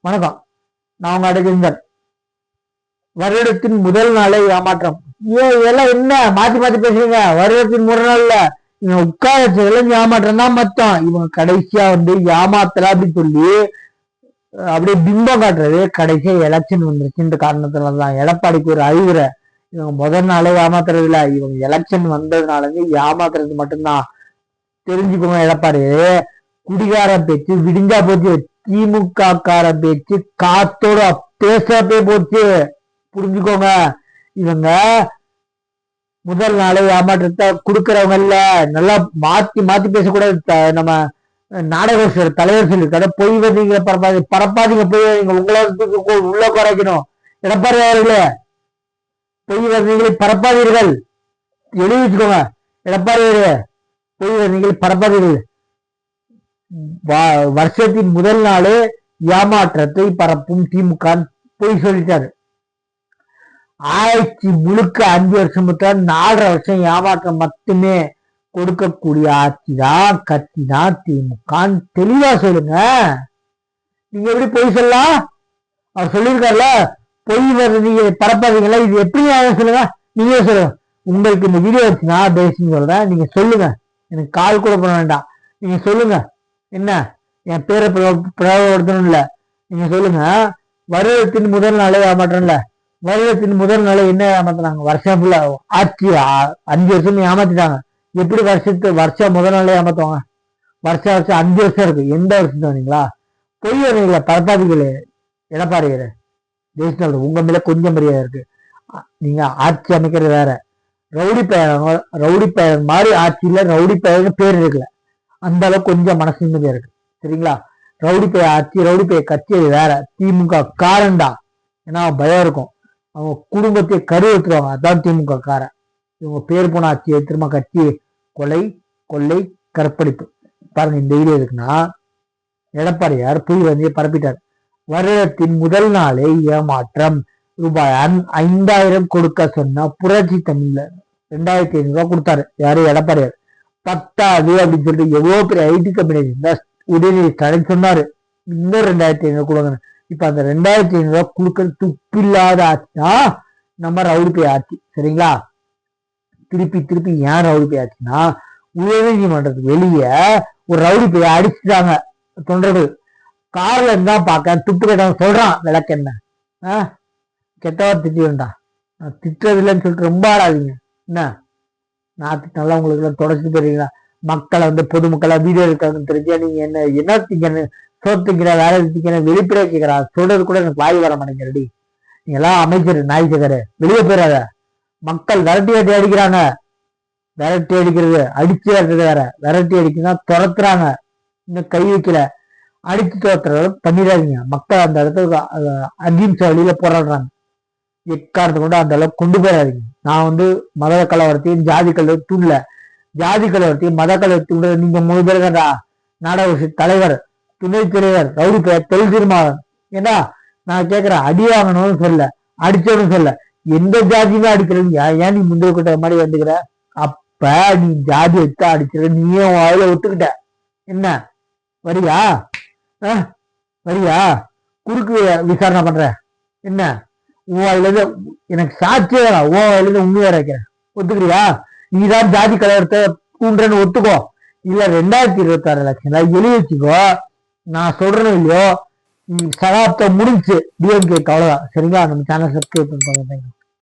வணக்கம். நான் உங்க அடைகின்றேன். வருடத்தின் முதல் நாளே ஏமாற்றம். இதெல்லாம் என்ன மாத்தி மாத்தி பேசுறீங்க? வருடத்தின் முதல் நாள்ல இவங்க உட்கார வச்சதுல ஏமாற்றம் தான் மொத்தம். இவங்க கடைசியா ஏமாத்தல அப்படின்னு சொல்லி அப்படியே பிம்பம் காட்டுறது. கடைசியா எலெக்ஷன் வந்துருச்சுன்ற காரணத்துலதான் எடப்பாடிக்கு ஒரு அறிவுரை. இவங்க முதல் நாளே ஏமாத்துறது இல்ல, இவங்க எலெக்ஷன் வந்ததுனால ஏமாத்துறது மட்டும்தான். தெரிஞ்சுக்கோங்க. எடப்பாடி குடிகார பேச்சு விடிஞ்சா போச்சு, திமுக கார பேச்சு காத்தோட பேசப்பே போச்சு. புரிஞ்சுக்கோங்க. இவங்க முதல் நாளே ஏமாற்றத்தை கொடுக்கறவங்க இல்ல. நல்லா மாத்தி மாத்தி பேசக்கூடாது. நம்ம நாடக தலைவர் சொல்லியிருக்காரு, பொய் வந்தீங்க பரப்பாதீங்க, போய் உங்களை உள்ள குறைக்கணும். எடப்பாடி அவர்களே, பொய் வந்தீங்களை பரப்பாதீர்கள், எழுதி வச்சுக்கோங்க. எடப்பாடி அவர்களே, பொய் வந்தீங்களை பரப்பாதீர்கள். வருஷத்தின் முதல் நாளே ஏமாற்றத்தை பரப்பும் திமுக பொய் சொல்லிட்டாரு. ஆட்சி முழுக்க 5 வருஷம் மட்டும் 4.5 வருஷம் ஏமாற்றம் மட்டுமே கொடுக்கக்கூடிய ஆட்சி தான், கட்சி தான் திமுக. தெளிவா சொல்லுங்க. நீங்க எப்படி பொய் சொல்லலாம்? அவர் சொல்லியிருக்காருல, பொய் வருது நீங்க பரப்பாதீங்களா, இது எப்படி சொல்லுங்க? நீங்க சொல்லுங்க. உங்களுக்கு இந்த வீடியோ வச்சுனா பேசிங்க சொல்றேன், நீங்க சொல்லுங்க. எனக்கு கால் கூட பண்ண வேண்டாம், நீங்க சொல்லுங்க. என்ன என் பேரை பிரயோகப்படுத்தணும் இல்ல, நீங்க சொல்லுங்க. வருடத்தின் முதல் நாளே ஏமாற்றம் இல்ல. வருடத்தின் முதல் நாளே என்ன ஏமாத்தினாங்க? வருஷம் ஃபுல்லா ஆட்சி 5 வருஷம் ஏமாத்திட்டாங்க. எப்படி வருஷம் முதல் நாளே ஏமாத்துவாங்க? வருஷம் 5 வருஷம் இருக்கு. எந்த வருஷம் சொன்னீங்களா? பொய் வரீங்களா? பரப்பாதிகளே எடப்பாடிகளே, தேசிய உங்க மேல கொஞ்சம் மரியாதை இருக்கு. நீங்க ஆட்சி அமைக்கிறது வேற. ரவுடி பயணம் மாதிரி ஆட்சியில ரவுடி பயணம் பேர் இருக்குல்ல, அந்த அளவுக்கு கொஞ்சம் மனசு நிம்மதியா இருக்கு. சரிங்களா? ரவுடி பைய ஆட்சி, ரவுடி பைய கட்சி வேற. திமுக காரண்டா. ஏன்னா பயம் இருக்கும், அவங்க குடும்பத்தை கருவத்துருவாங்க. அதான் திமுக காரன். இவங்க பேர் போன ஆட்சி திரும்ப கட்சி கொலை, கொள்ளை, கற்பழிப்பு. பாருங்க, இந்த வீடியோ இருக்குன்னா எடப்பாடியார் பொய் வந்து பரப்பிட்டார். வருடத்தின் முதல் நாளே ஏமாற்றம். ரூபாய் 5000 கொடுக்க சொன்னா புரட்சி தமிழ்ல 2500 கொடுத்தாரு. யாரு? எடப்பாடியார். 10வது அப்படின்னு சொல்லிட்டு எவ்வளவு பெரிய ஐடி கம்பெனி இருந்தா உதயநிதி ஸ்டாலின் சொன்னாரு, இன்னும் 2500 கொடுங்க. இப்ப அந்த 2500 கொடுக்கறது துப்பில்லாத ஆச்சுன்னா நம்ம ரவுடி பை ஆட்சி. சரிங்களா? திருப்பி ஏன் ரவுடி பை ஆச்சுன்னா, உயர்நீதிமன்றத்துக்கு வெளியே ஒரு ரவுடி பைய அடிச்சுட்டாங்க தொண்டர்கள். கார்ல இருந்தா பாக்க துப்பு கேட்டவங்க சொல்றான், விளக்கு என்ன கெட்டவர் திட்டி வேண்டாம், நான் திட்டுறது இல்லைன்னு சொல்லிட்டு ரொம்ப ஆடாதீங்க. என்ன நான் நல்லா உங்களுக்கு எல்லாம் தொடச்சு போறீங்களா? மக்களை பொதுமக்களா வீடியோ இருக்காங்கன்னு தெரிஞ்சா நீங்க என்ன திங்க சோத்துக்கிற வேலை திக்கிற வெளிப்படையா கேட்கிறா. சொல்றது கூட எனக்கு வாய் வர மாட்டேங்கிறடி. நீங்க எல்லாம் அமைச்சர் நாய் கேட்கற, வெளியே போயிடாத. மக்கள் விரட்டி அடிக்கிறாங்க. விரட்டி அடிக்கிறது அடிச்சு விரட்டுறது வேற. விரட்டி அடிக்குன்னா துரத்துறாங்க, இன்னும் கை வைக்கல. அடிச்சு துரத்துறது பண்ணிடாதீங்க. மக்கள் அந்த இடத்துக்கு அகிம்சை வழியில போராடுறாங்க. எக்காரணத்தை கொண்டு அந்த அளவுக்கு கொண்டு போயிடாதீங்க. நான் மத கலவரத்தையும் ஜாதி கலவரத்தையும் தூண்டல. ஜாதி கலவரத்தையும் மத கலவரத்தையும் நீங்க 3 பேர் தான்டா. நாடக தலைவர், துணைத் தலைவர், ரவுடி பெயர் தொழில் தீர்மானம். ஏன்னா நான் கேட்கிறேன், அடி வாங்கணும்னு சொல்ல, அடிச்சோன்னு சொல்ல. எந்த ஜாதியுமே அடிக்கிறது ஏன் நீ முந்தைய கூட்ட மாதிரி வந்துக்கிற? அப்ப நீ ஜாதி வச்சா அடிச்சிருக்க, நீயே வாயில ஒத்துக்கிட்ட. என்ன வரியா? வரியா? குறுக்கு விசாரணை பண்ற? என்ன உன் வாயில இருந்து எனக்கு சாட்சியே வேணாம், உன் வாயில இருந்து உண்மையா வைக்கிறேன். ஒத்துக்கிறியா? நீதான் ஜாதி கலவரத்தை கூண்டுறன்னு ஒத்துக்கோ. இல்ல 2026 எலெக்ஷன்ல எழுதி வச்சுக்கோ. நான் சொல்றேன்னு இல்லையோ, சகாப்தம் முடிஞ்சு டிஎம்கே. அவ்வளவுதான். சரிங்களா? நம்ம சேனல் சப்ஸ்கிரைப் பண்ணுங்க.